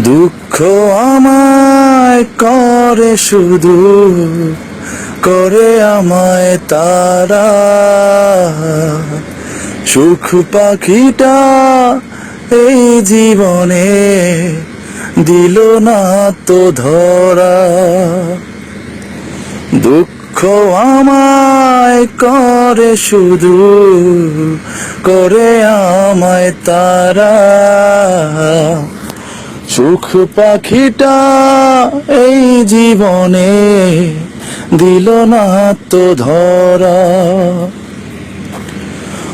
দুঃখ আমায় করে শুধু, করে আমায় তারা। সুখ পাখিটা এই জীবনে দিল না তো ধরা। দুঃখ আমায় করে শুধু, করে আমায় তারা। সুখ পাখিটা এই জীবনে দিল না তো ধরা।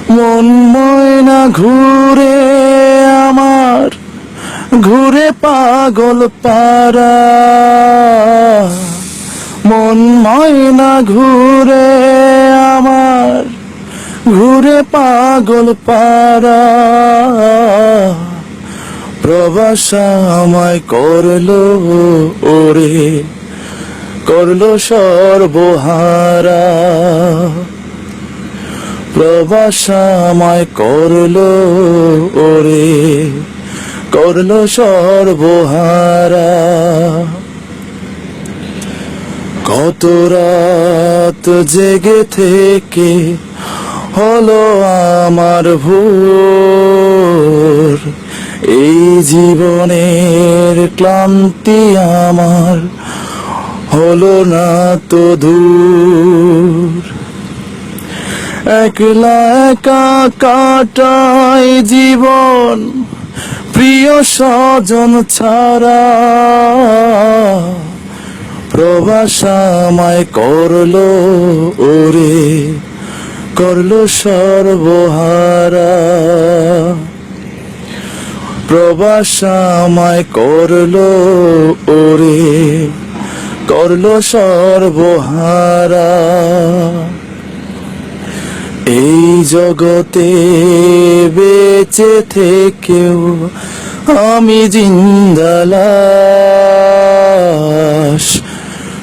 মন ময়না ঘুরে আমার, ঘুরে পাগল পারা। মন ময়না ঘুরে আমার, ঘুরে পাগল পারা। প্রবাস আমায় করলো ওরে, করলো সর্বহারা। প্রবাস আমায় করলো ওরে, করলো সর্বহারা। কত রাত জেগে থেকে হলো আমার ভোর। এই জীবনের ক্লান্তি আমার হলো না তো দূর। একলা একা কাটাই জীবন প্রিয় স্বজন ছাড়া। প্রবাস আমায় করলো ওরে, করলো সর্বহারা। প্রবাস আমায় করলো ওরে, করলো সর্বহারা। এই জগতে বেঁচে থেকেও আমি জিন্দা লাশ।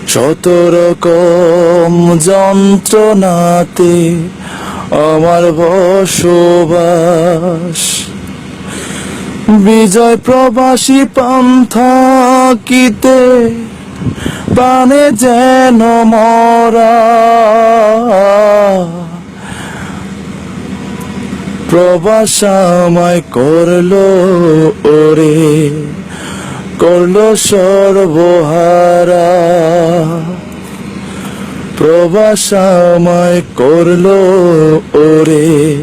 শত রকম যন্ত্রণাতে আমার বসবাস। বিজয় প্রবাসী পন্থাকিতে প্রাণে যেন মরা। প্রবাস আমায় করলো ওরে, করলো সর্বহারা। প্রবাস আমায় করলো ওরে,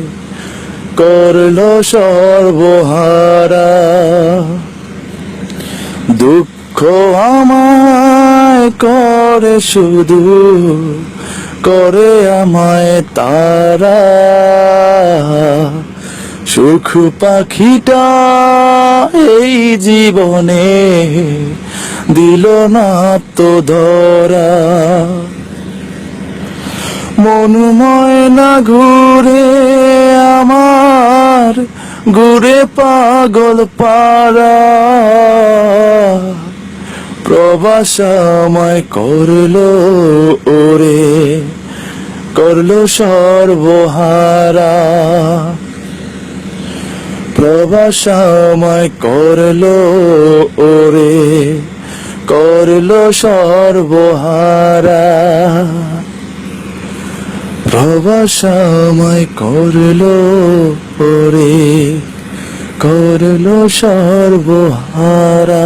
করলো সর্বহারা। দুঃখ আমায় করে শুধু, করে আমায় তারা। সুখ পাখিটা এই জীবনে দিল না তো ধরা। মন ময়না ঘুরে আমার, ঘুরে পাগল পারা। প্রবাস আমায় করলো ওরে, করলো সর্বহারা। প্রবাস আমায় করলো ওরে, করলো সর্বহারা। প্রবাস আমায় করলো ওরে, করলো সর্বহারা।